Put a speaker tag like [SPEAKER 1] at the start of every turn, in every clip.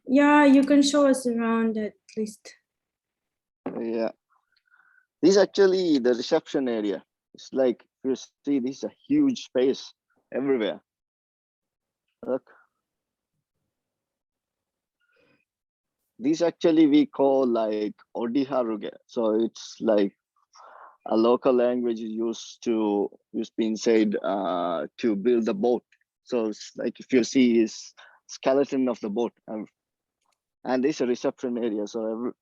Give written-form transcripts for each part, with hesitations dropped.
[SPEAKER 1] Yeah, you can show us around at least.
[SPEAKER 2] Yeah, this is actually the reception area. It's like you see, this is a huge space everywhere. Look, this actually we call like Odiharuge. So it's like a local language is used being said to build the boat. So it's like if you see is skeleton of the boat, and this is a reception area. So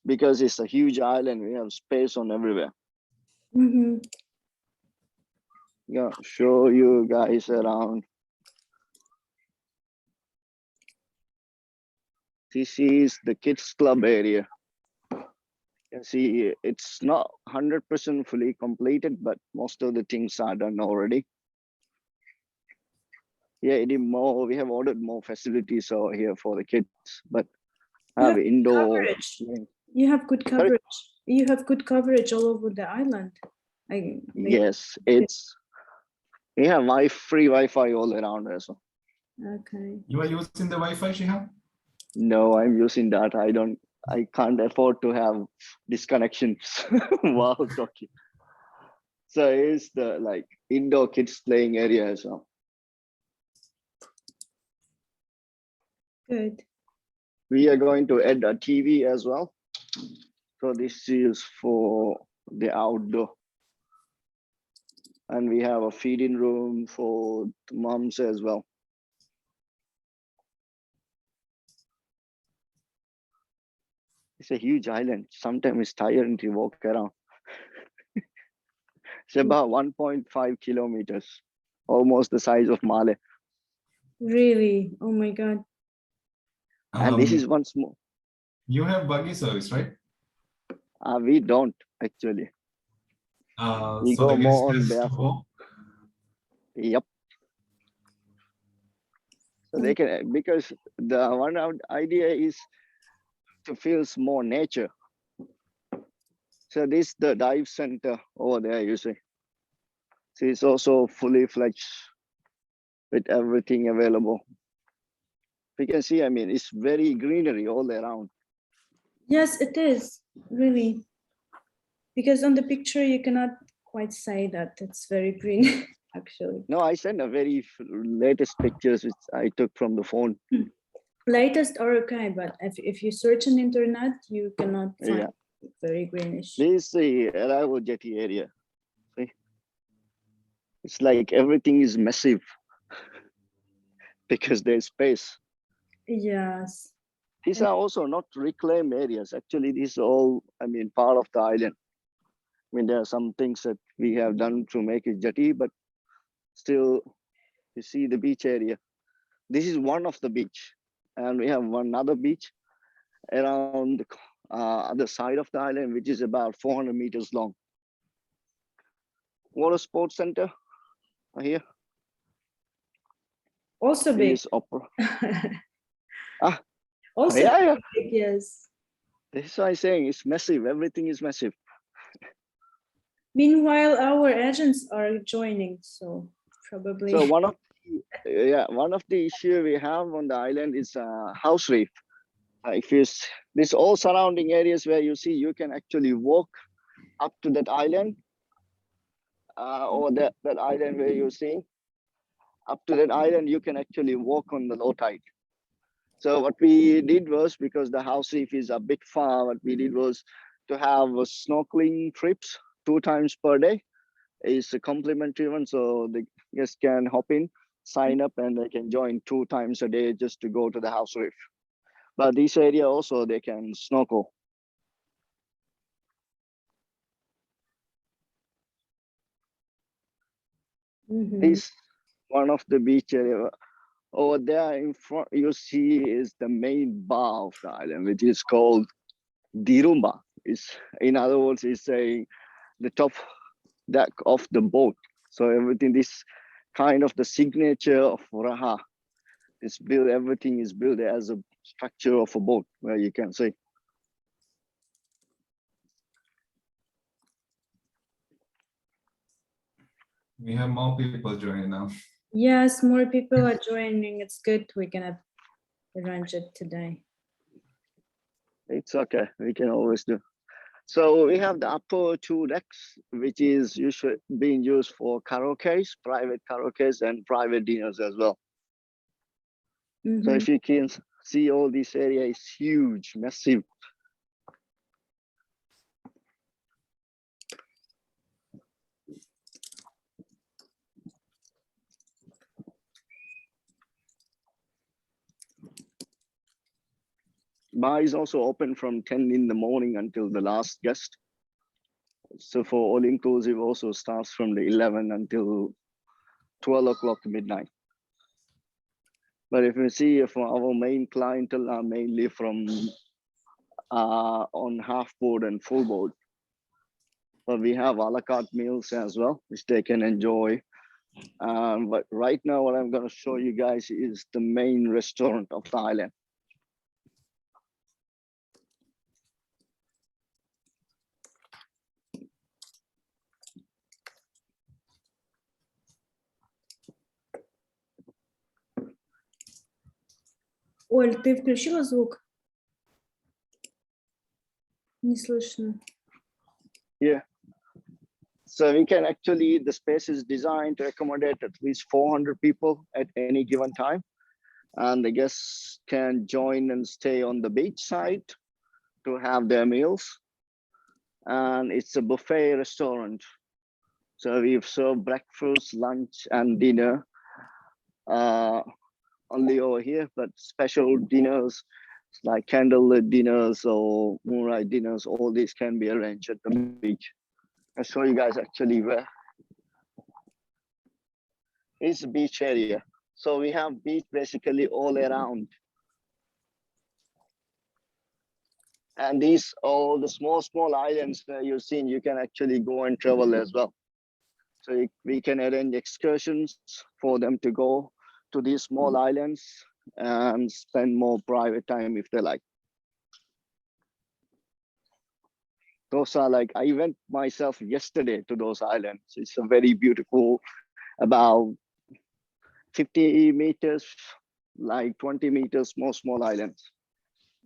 [SPEAKER 2] because it's a huge island, we have space on everywhere.
[SPEAKER 1] Mm-hmm.
[SPEAKER 2] Yeah, show you guys around. This is the kids club area. You can see it's not 100% fully completed, but most of the things are done already. Yeah, it is more. We have ordered more facilities over here for the kids, but
[SPEAKER 1] You
[SPEAKER 2] have
[SPEAKER 1] have
[SPEAKER 2] indoor.
[SPEAKER 1] coverage. You have good
[SPEAKER 2] Sorry?
[SPEAKER 1] coverage. You have good coverage all over the island.
[SPEAKER 2] Yes, we have free Wi-Fi all around as well.
[SPEAKER 1] Okay.
[SPEAKER 3] You are using the Wi-Fi, Shihab?
[SPEAKER 2] No, I'm using that. I can't afford to have disconnections while talking. So it's the like indoor kids playing area as well.
[SPEAKER 1] Good.
[SPEAKER 2] We are going to add a TV as well. So this is for the outdoor. And we have a feeding room for the moms as well. It's a huge island. Sometimes it's tiring to walk around. It's about 1.5 kilometers, almost the size of Male.
[SPEAKER 1] Really? Oh my God.
[SPEAKER 2] And this is once more.
[SPEAKER 3] You have buggy service, right?
[SPEAKER 2] We don't actually. We
[SPEAKER 3] So
[SPEAKER 2] go
[SPEAKER 3] the guest
[SPEAKER 2] more on
[SPEAKER 3] has to
[SPEAKER 2] barefoot.
[SPEAKER 3] walk.
[SPEAKER 2] Yep. So they can, because the one idea is to feel more nature. So this the dive center over there, you see. So it's also fully fledged with everything available. You can see, I mean, it's very greenery all around.
[SPEAKER 1] Yes, it is. Really. Because on the picture, you cannot quite say that it's very green, actually.
[SPEAKER 2] No, I sent a very latest pictures which I took from the phone.
[SPEAKER 1] Latest are okay, but if you search on internet, you cannot find very greenish.
[SPEAKER 2] This is the Rahaa jetty area. See? It's like everything is massive because there's space.
[SPEAKER 1] Yes.
[SPEAKER 2] These are also not reclaimed areas. Actually, these are all, I mean, part of the island. I mean, there are some things that we have done to make it jetty, but still, you see the beach area. This is one of the beach, and we have one other beach around the other side of the island, which is about 400 meters long. Water sports center here.
[SPEAKER 1] Also big.
[SPEAKER 2] Is opera.
[SPEAKER 1] Also
[SPEAKER 2] yeah.
[SPEAKER 1] big, yes.
[SPEAKER 2] This is why I'm saying it's massive. Everything is massive.
[SPEAKER 1] Meanwhile, our agents are joining, so probably.
[SPEAKER 2] So one of the issue we have on the island is house reef. If you this all surrounding areas where you see, you can actually walk up to that island, or that island where you're seeing. Up to that island, you can actually walk on the low tide. So what we did was, because the house reef is a bit far, what we did was to have snorkeling trips 2 times per day. It's a complimentary one, so the guests can hop in, sign up, and they can join 2 times a day just to go to the house reef. But this area also, they can snorkel. This one of the beach area. Over there in front, you see is the main bar of the island, which is called Dirumba. In other words, it's saying the top deck of the boat. So everything, this kind of the signature of Rahaa. It's built, everything is built as a structure of a boat, where you can see.
[SPEAKER 3] We have more people joining now.
[SPEAKER 1] Yes, more people are joining. It's good. We're gonna arrange it today.
[SPEAKER 2] It's okay. We can always do. So we have the upper two decks, which is usually being used for karaoke, private karaoke, and private dinners as well. So if you can see, all this area is huge, massive. Bar is also open from 10 in the morning until the last guest. So for all inclusive also starts from the 11 until 12 o'clock midnight. But if you see, for our main clientele are mainly from on half board and full board. But we have a la carte meals as well, which they can enjoy. But right now, what I'm going to show you guys is the main restaurant of the island.
[SPEAKER 1] Оль, ты включила звук? Не слышно.
[SPEAKER 2] Yeah. So we can actually, the space is designed to accommodate at least 400 people at any given time. And the guests can join and stay on the beach side to have their meals. And it's a buffet restaurant. So we've served breakfast, lunch, and dinner only over here, but special dinners like candlelit dinners or moonlight dinners, all these can be arranged at the beach. I'll show you guys actually where. It's a beach area. So we have beach basically all around. And these, all the small islands that you've seen, you can actually go and travel as well. So we can arrange excursions for them to go to these small islands and spend more private time if they like. Those are like, I went myself yesterday to those islands. It's a very beautiful, about 50 meters, like 20 meters, small islands.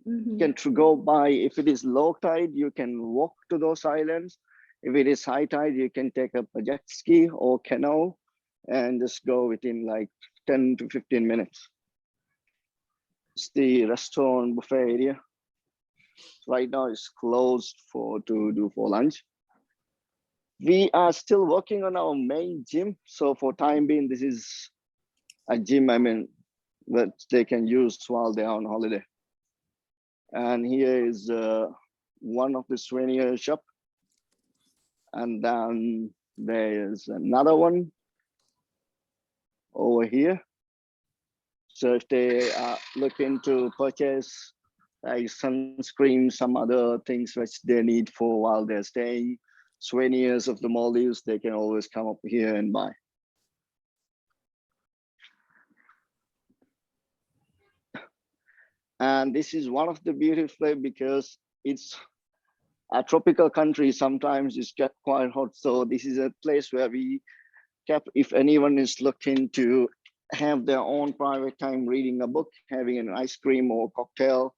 [SPEAKER 2] You can go by, if it is low tide, you can walk to those islands. If it is high tide, you can take up a jet ski or canoe and just go within like 10 to 15 minutes. It's the restaurant buffet area. Right now it's closed to lunch. We are still working on our main gym. So for time being, this is a gym, that they can use while they're on holiday. And here is one of the souvenir shop. And then there's another one over here. So if they are looking to purchase like sunscreen, some other things which they need for while they're staying, souvenirs of the Maldives, they can always come up here and buy. And this is one of the beautiful places because it's a tropical country. Sometimes it's get quite hot. So this is a place where we kept, if anyone is looking to have their own private time reading a book, having an ice cream or cocktail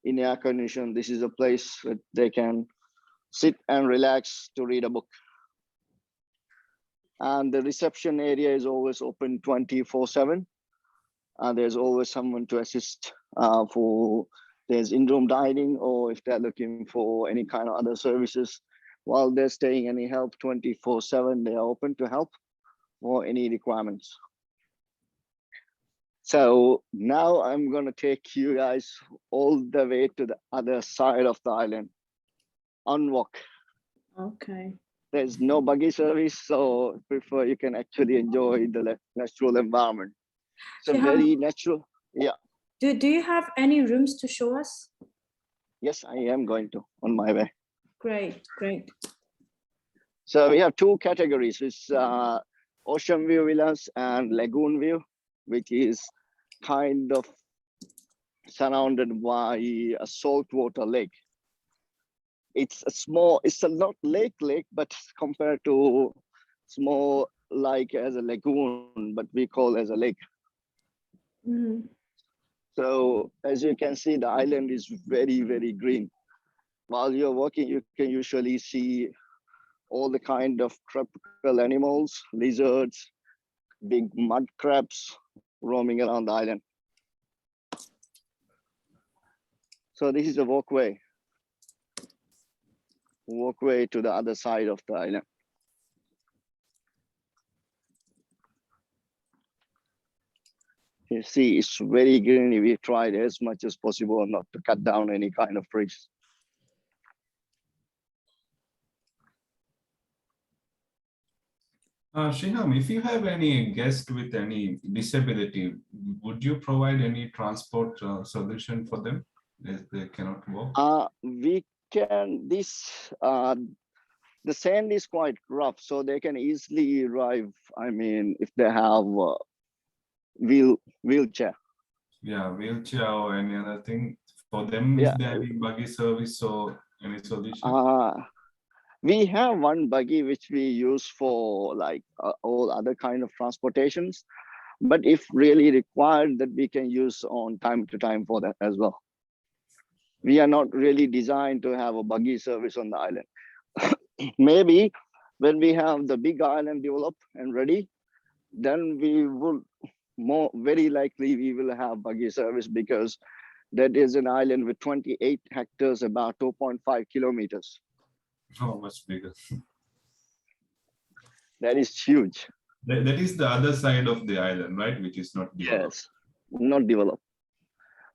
[SPEAKER 2] in air condition, this is a place that they can sit and relax to read a book. And the reception area is always open 24/7. There's always someone to assist for, there's in-room dining, or if they're looking for any kind of other services while they're staying, any help 24/7, they are open to help for any requirements. So now I'm going to take you guys all the way to the other side of the island on walk.
[SPEAKER 1] Okay.
[SPEAKER 2] There's no buggy service, so prefer you can actually enjoy the natural environment. It's a very natural. Yeah.
[SPEAKER 1] Do you have any rooms to show us?
[SPEAKER 2] Yes, I am going to on my way.
[SPEAKER 1] Great.
[SPEAKER 2] So we have two categories. It's ocean view villas and lagoon view, which is kind of surrounded by a saltwater lake. It's a small, it's a not lake, but compared to small like as a lagoon, but we call as a lake. So as you can see, the island is very, very green. While you're walking, you can usually see all the kind of tropical animals, lizards, big mud crabs roaming around the island. So this is a walkway to the other side of the island. You see, it's very green. We tried as much as possible not to cut down any kind of trees.
[SPEAKER 3] Shiham, if you have any guest with any disability, would you provide any transport solution for them if they cannot walk?
[SPEAKER 2] We can, the sand is quite rough, so they can easily arrive. I mean, if they have wheelchair.
[SPEAKER 3] Yeah, wheelchair or any other thing for them,
[SPEAKER 2] Yeah.
[SPEAKER 3] if they have any buggy service or any solution?
[SPEAKER 2] We have one buggy which we use for like all other kind of transportations, but if really required, that we can use on time to time for that as well. We are not really designed to have a buggy service on the island. Maybe when we have the big island developed and ready, then we will very likely we will have buggy service, because that is an island with 28 hectares, about 2.5 kilometers.
[SPEAKER 3] Oh, much bigger.
[SPEAKER 2] That is huge.
[SPEAKER 3] That is the other side of the island, right? Which is not developed.
[SPEAKER 2] Yes, not developed.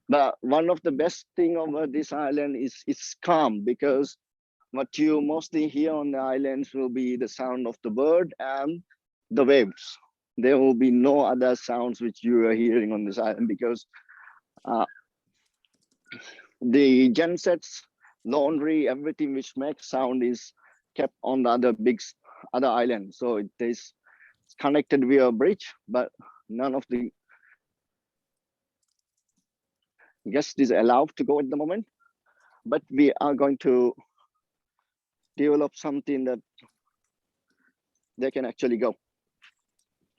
[SPEAKER 2] But one of the best thing about this island is it's calm, because what you mostly hear on the islands will be the sound of the bird and the waves. There will be no other sounds which you are hearing on this island, because the gensets, laundry, everything which makes sound is kept on the other island. So it is connected via a bridge, but none of the guests is allowed to go at the moment. But we are going to develop something that they can actually go.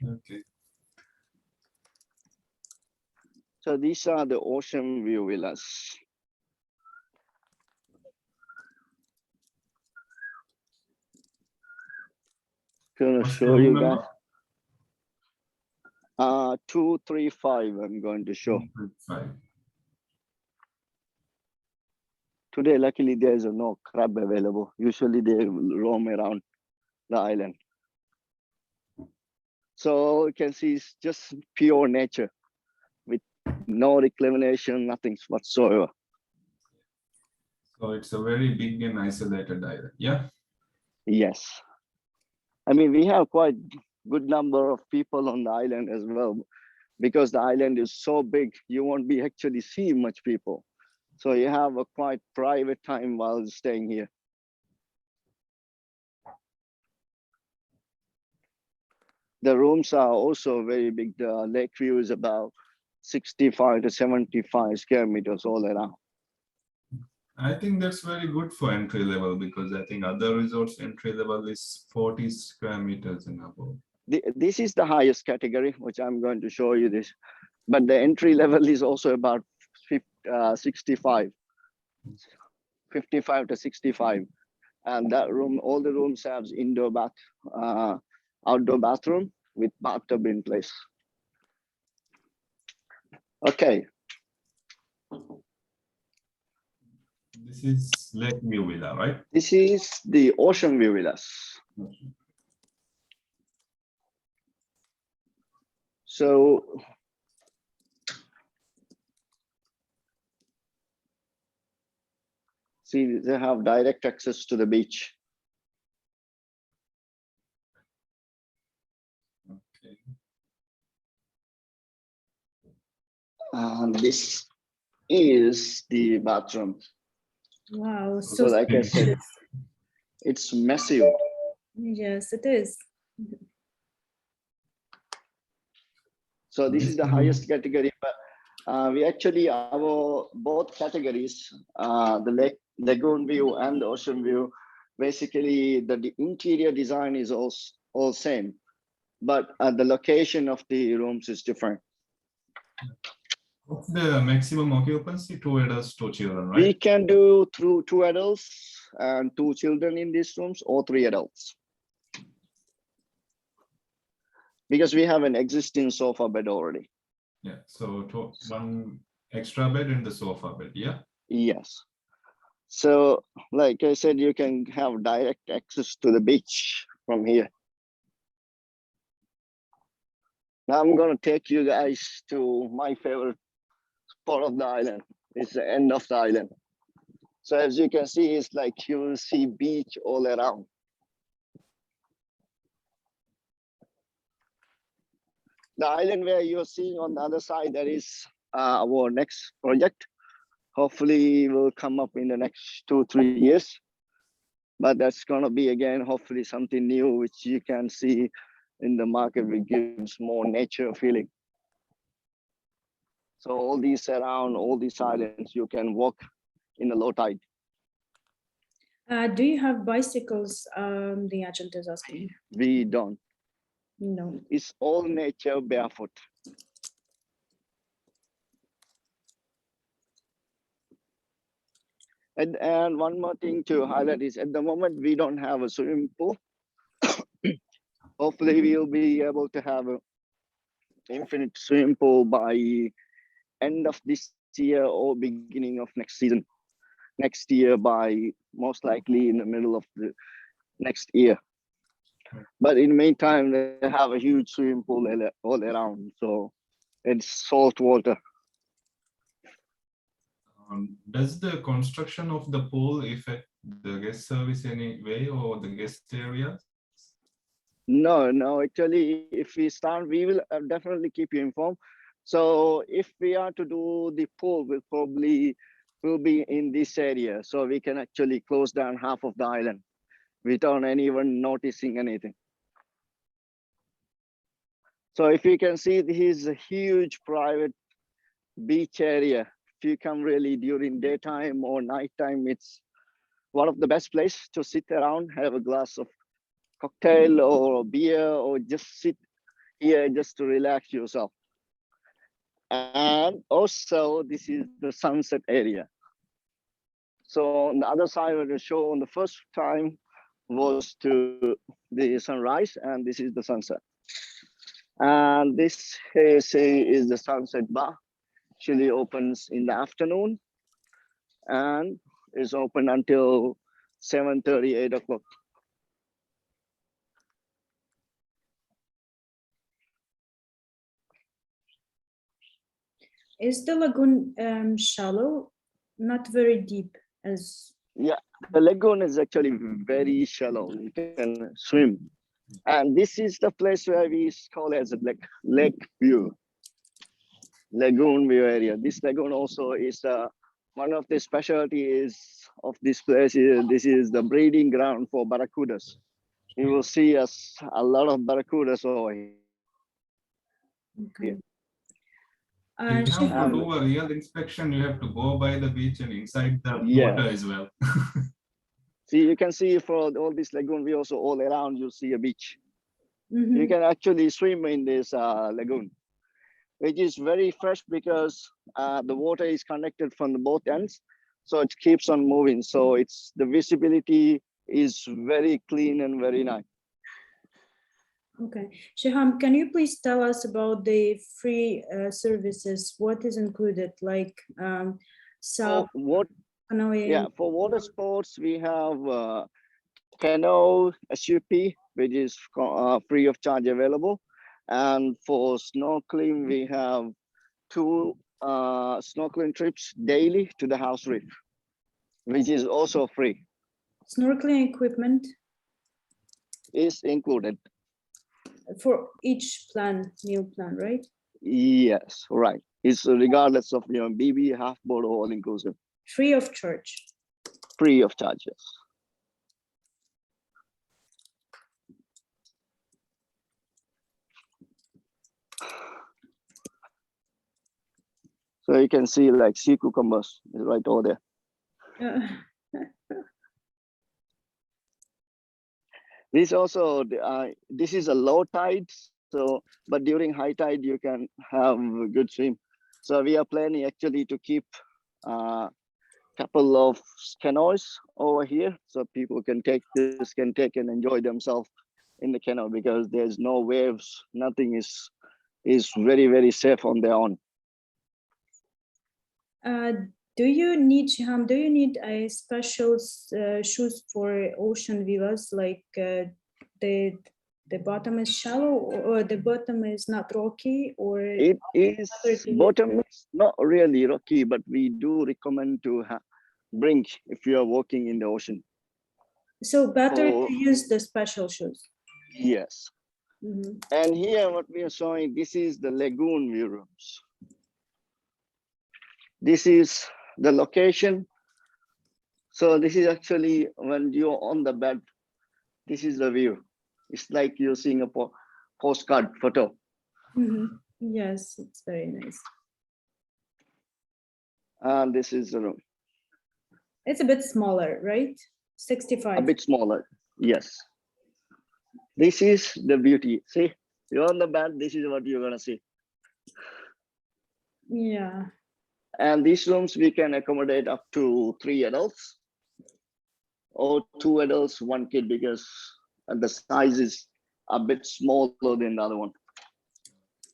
[SPEAKER 3] Okay.
[SPEAKER 2] So these are the ocean view villas. Gonna
[SPEAKER 3] What's the
[SPEAKER 2] show
[SPEAKER 3] room
[SPEAKER 2] you
[SPEAKER 3] number?
[SPEAKER 2] guys. 235. I'm going to show.
[SPEAKER 3] 5.
[SPEAKER 2] Today, luckily, there's no crab available. Usually they roam around the island. So you can see it's just pure nature with no reclamation, nothing whatsoever.
[SPEAKER 3] So it's a very big and isolated island. Yeah.
[SPEAKER 2] Yes. I mean, we have quite good number of people on the island as well, because the island is so big, you won't be actually see much people. So you have a quite private time while staying here. The rooms are also very big. The lake view is about 65 to 75 square meters all around.
[SPEAKER 3] I think that's very good for entry level, because I think other resorts entry level is 40 square meters and above.
[SPEAKER 2] This is the highest category, which I'm going to show you this. But the entry level is also about 55 to 65. And that room, all the rooms have indoor bath, outdoor bathroom with bathtub in place. Okay.
[SPEAKER 3] This is Lake View Villa, right?
[SPEAKER 2] This is the Ocean View Villas. So see, they have direct access to the beach.
[SPEAKER 3] Okay.
[SPEAKER 2] And this is the bathroom.
[SPEAKER 1] Wow,
[SPEAKER 2] So like I said, it's massive.
[SPEAKER 1] Yes, it is.
[SPEAKER 2] So this is the highest category, but we actually, our both categories, the lagoon view and the ocean view, basically the interior design is all same, but the location of the rooms is different.
[SPEAKER 3] What's the maximum occupancy? 2 adults, 2 children, right?
[SPEAKER 2] We can do through 2 adults and 2 children in these rooms, or 3 adults. Because we have an existing sofa bed already.
[SPEAKER 3] Yeah, so 1 extra bed in the sofa bed, yeah?
[SPEAKER 2] Yes. So, like I said, you can have direct access to the beach from here. Now I'm gonna take you guys to my favorite part of the island. It's the end of the island. So as you can see, it's like you will see beach all around. The island where you're seeing on the other side, that is our next project. Hopefully will come up in the next 2-3 years. But that's gonna be again, hopefully something new, which you can see in the market, which gives more nature feeling. So all these around, all these islands, you can walk in the low tide.
[SPEAKER 1] Do you have bicycles? The agent is asking.
[SPEAKER 2] We don't.
[SPEAKER 1] No.
[SPEAKER 2] It's all nature barefoot. And one more thing to highlight is at the moment, we don't have a swimming pool. Hopefully we'll be able to have an infinite swimming pool by end of this year or beginning of next season. Next year by most likely in the middle of the next year. But in the meantime, they have a huge swimming pool all around. So it's salt water.
[SPEAKER 3] Does the construction of the pool affect the guest service any way or the guest areas?
[SPEAKER 2] No, actually, if we start, we will definitely keep you informed. So if we are to do the pool, will be in this area. So we can actually close down half of the island without anyone noticing anything. So if you can see, this is a huge private beach area. If you come really during daytime or nighttime, it's one of the best places to sit around, have a glass of cocktail or beer, or just sit here just to relax yourself. And also, this is the sunset area. So on the other side of the show, on the first time was to the sunrise, and this is the sunset. And this is the sunset bar. Actually opens in the afternoon and is open until 7:30, 8 o'clock.
[SPEAKER 1] Is the lagoon shallow? Not very deep as.
[SPEAKER 2] Yeah, the lagoon is actually very shallow. You can swim. And this is the place where we call as a lake view, lagoon view area. This lagoon also is one of the specialties of this place. This is the breeding ground for barracudas. You will see a lot of barracudas over here.
[SPEAKER 1] Okay.
[SPEAKER 3] If you have to do a real inspection, you have to go by the beach and inside the water as well.
[SPEAKER 2] See, you can see for all this lagoon, we also all around, you see a beach.
[SPEAKER 1] Mm-hmm.
[SPEAKER 2] You can actually swim in this lagoon, which is very fresh because the water is connected from the both ends. So it keeps on moving. So the visibility is very clean and very nice.
[SPEAKER 1] Okay. Shiham, can you please tell us about the free services? What is included, like canoeing?
[SPEAKER 2] Yeah, for water sports, we have canoe, SUP, which is free of charge available. And for snorkeling, we have 2 snorkeling trips daily to the house reef, which is also free.
[SPEAKER 1] Snorkeling equipment
[SPEAKER 2] is included.
[SPEAKER 1] For each meal plan, right?
[SPEAKER 2] Yes, right. It's regardless of BB, half board, or all inclusive.
[SPEAKER 1] Free of charge.
[SPEAKER 2] Free of charges. So you can see like sea cucumbers is right over there. This also, this is a low tide, so but during high tide you can have a good swim. So we are planning actually to keep a couple of canoes over here, so people can take and enjoy themselves in the canoe, because there's no waves, nothing is very, very safe on their own.
[SPEAKER 1] Do you need, Shiham, do you need a special shoes for ocean viewers, like the bottom is shallow, or the bottom is not rocky, or
[SPEAKER 2] it is bottom is not really rocky, but we do recommend to bring if you are walking in the ocean.
[SPEAKER 1] So better to use the special shoes.
[SPEAKER 2] Yes. And here what we are showing, this is the lagoon view rooms. This is the location. So this is actually when you're on the bed, this is the view. It's like you're seeing a postcard photo.
[SPEAKER 1] Yes, it's very nice.
[SPEAKER 2] And this is the room.
[SPEAKER 1] It's a bit smaller, right? 65.
[SPEAKER 2] A bit smaller, yes. This is the beauty. See, you're on the bed, this is what you're gonna see.
[SPEAKER 1] Yeah.
[SPEAKER 2] And these rooms, we can accommodate up to 3 adults or 2 adults, 1 kid, because the size is a bit smaller than the other one.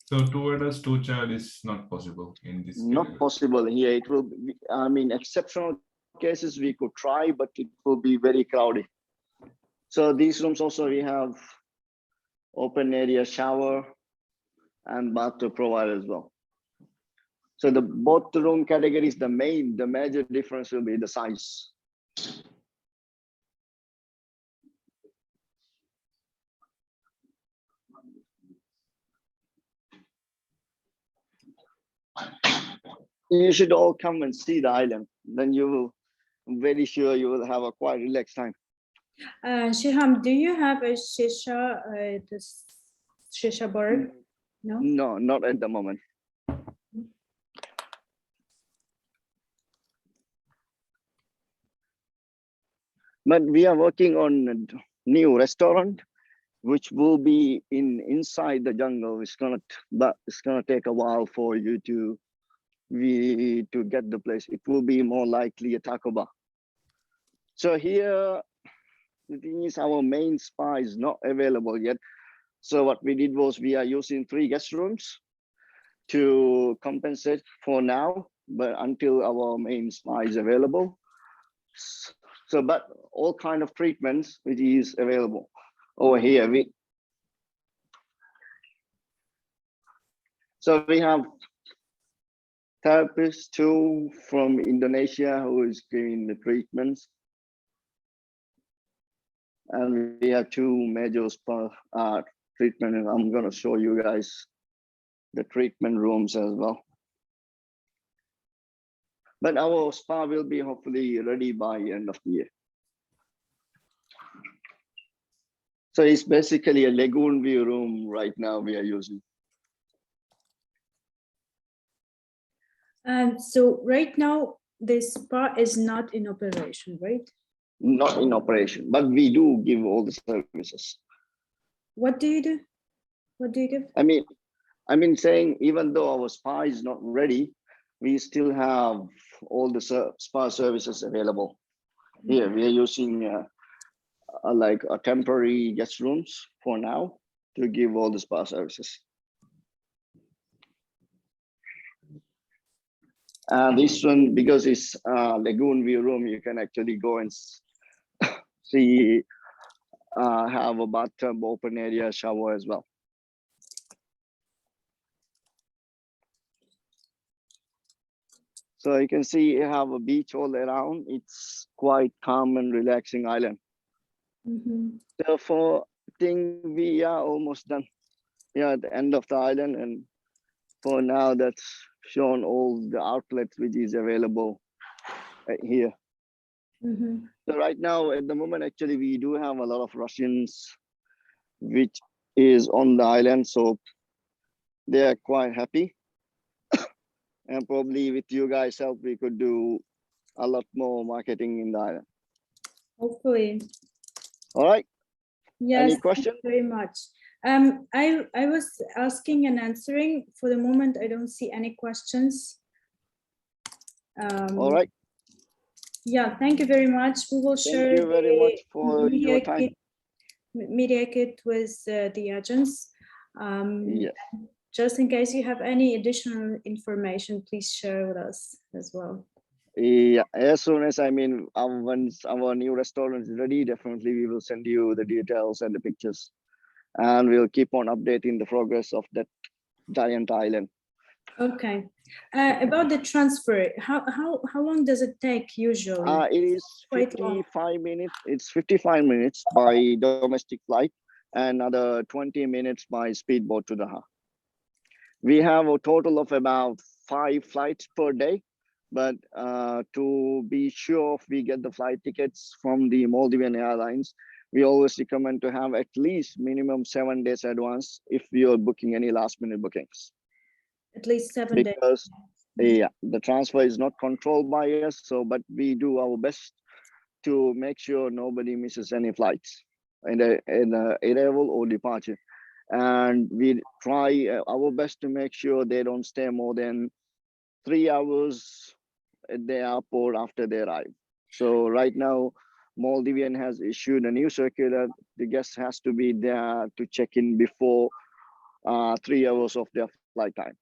[SPEAKER 3] So 2 adults, 2 child is not possible in this
[SPEAKER 2] Not
[SPEAKER 3] category.
[SPEAKER 2] possible here. It will be, I mean, exceptional cases we could try, but it will be very crowded. So these rooms also, we have open area shower and bathroom provided as well. So the both the room categories, the major difference will be the size. You should all come and see the island. Then you will, I'm very sure you will have a quite relaxed time.
[SPEAKER 1] Shiham, do you have a shisha, this shisha bar? No?
[SPEAKER 2] No, not at the moment. But we are working on a new restaurant, which will be inside the jungle. It's gonna take a while for you to get the place. It will be more likely a taco bar. So here, the thing is, our main spa is not available yet. So what we did was we are using 3 guest rooms to compensate for now, but until our main spa is available. So, but all kind of treatments which is available over here. So we have therapists too from Indonesia who is giving the treatments. And we have 2 major spa treatment, and I'm gonna show you guys the treatment rooms as well. But our spa will be hopefully ready by end of the year. So it's basically a lagoon view room right now we are using.
[SPEAKER 1] So right now, the spa is not in operation, right?
[SPEAKER 2] Not in operation, but we do give all the services.
[SPEAKER 1] What do you do? What do you give?
[SPEAKER 2] I mean saying, even though our spa is not ready, we still have all the spa services available. Here we are using like a temporary guest rooms for now to give all the spa services. This one, because it's a lagoon view room, you can actually go and see, have a bathtub, open area, shower as well. So you can see you have a beach all around. It's quite calm and relaxing island. Therefore, I think we are almost done. Yeah, at the end of the island, and for now, that's shown all the outlets which is available right here. So right now, at the moment, actually, we do have a lot of Russians which is on the island, so they are quite happy. And probably with you guys' help, we could do a lot more marketing in the island.
[SPEAKER 1] Hopefully.
[SPEAKER 2] All right.
[SPEAKER 1] Yes,
[SPEAKER 2] any questions?
[SPEAKER 1] thank you very much. I was asking and answering. For the moment, I don't see any questions.
[SPEAKER 2] All right.
[SPEAKER 1] Yeah, thank you very much. We will share
[SPEAKER 2] Thank you very much for your time.
[SPEAKER 1] Media kit with the agents.
[SPEAKER 2] Yes.
[SPEAKER 1] Just in case you have any additional information, please share with us as well.
[SPEAKER 2] Yeah, as soon as once our new restaurant is ready, definitely we will send you the details and the pictures, and we'll keep on updating the progress of that giant island.
[SPEAKER 1] Okay. About the transfer, how long does it take usually?
[SPEAKER 2] It is
[SPEAKER 1] Quite
[SPEAKER 2] 55 minutes. It's 55 minutes by domestic flight and another 20 minutes by speedboat to Rahaa. We have a total of about 5 flights per day, but to be sure if we get the flight tickets from the Maldivian Airlines, we always recommend to have at least minimum 7 days advance if you're booking any last minute bookings.
[SPEAKER 1] At least 7 days.
[SPEAKER 2] Because yeah, the transfer is not controlled by us, but we do our best to make sure nobody misses any flights in arrival or departure. And we try our best to make sure they don't stay more than 3 hours at the airport after they arrive. So right now, Maldivian has issued a new circular. The guest has to be there to check in before 3 hours of their flight time.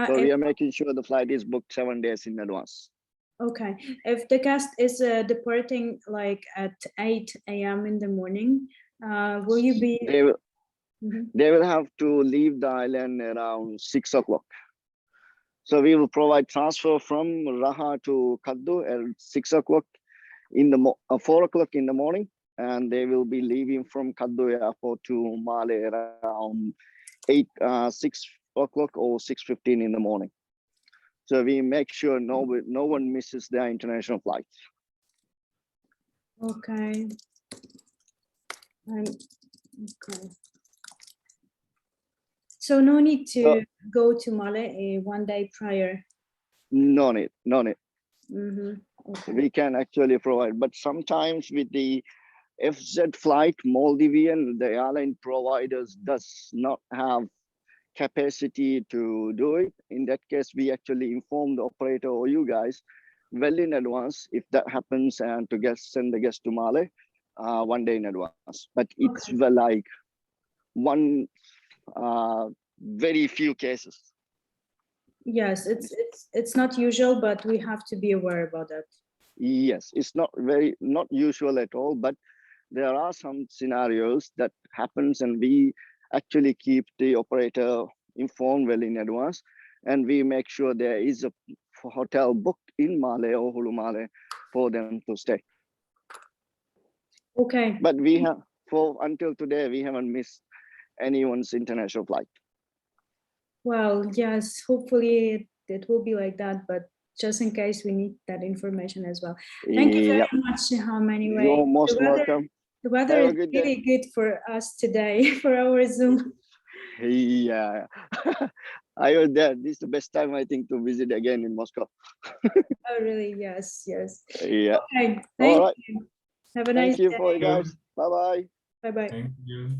[SPEAKER 2] So we are making sure the flight is booked 7 days in advance.
[SPEAKER 1] Okay. If the guest is departing like at 8 a.m. in the morning, will you be?
[SPEAKER 2] They will have to leave the island around 6 o'clock. So we will provide transfer from Rahaa to Kaddu at 6 o'clock in the 4 o'clock in the morning, and they will be leaving from Kaddu airport to Male around 6 o'clock or 6:15 in the morning. So we make sure no one misses their international flights.
[SPEAKER 1] Okay. Okay. So no need to go to Male 1 day prior.
[SPEAKER 2] No need.
[SPEAKER 1] Okay.
[SPEAKER 2] We can actually provide, but sometimes with the FZ flight, Maldivian, the airline providers does not have capacity to do it. In that case, we actually inform the operator or you guys well in advance if that happens, and to send the guest to Male 1 day in advance. But it's like one very few cases.
[SPEAKER 1] Yes, it's not usual, but we have to be aware about that.
[SPEAKER 2] Yes, it's not usual at all, but there are some scenarios that happens, and we actually keep the operator informed well in advance, and we make sure there is a hotel booked in Male or Hulu Male for them to stay.
[SPEAKER 1] Okay.
[SPEAKER 2] But we have until today we haven't missed anyone's international flight.
[SPEAKER 1] Well, yes, hopefully it will be like that, but just in case we need that information as well. Thank you very much, Shiham. Anyway,
[SPEAKER 2] you're most welcome.
[SPEAKER 1] The weather is really good for us today for our Zoom.
[SPEAKER 2] Yeah, I was there. This is the best time I think to visit again in Moscow.
[SPEAKER 1] Oh, really? Yes.
[SPEAKER 2] Yeah.
[SPEAKER 1] Okay. Thank you. Have a nice day.
[SPEAKER 2] Thank you for you guys. Bye bye.
[SPEAKER 1] Bye bye.
[SPEAKER 3] Thank you.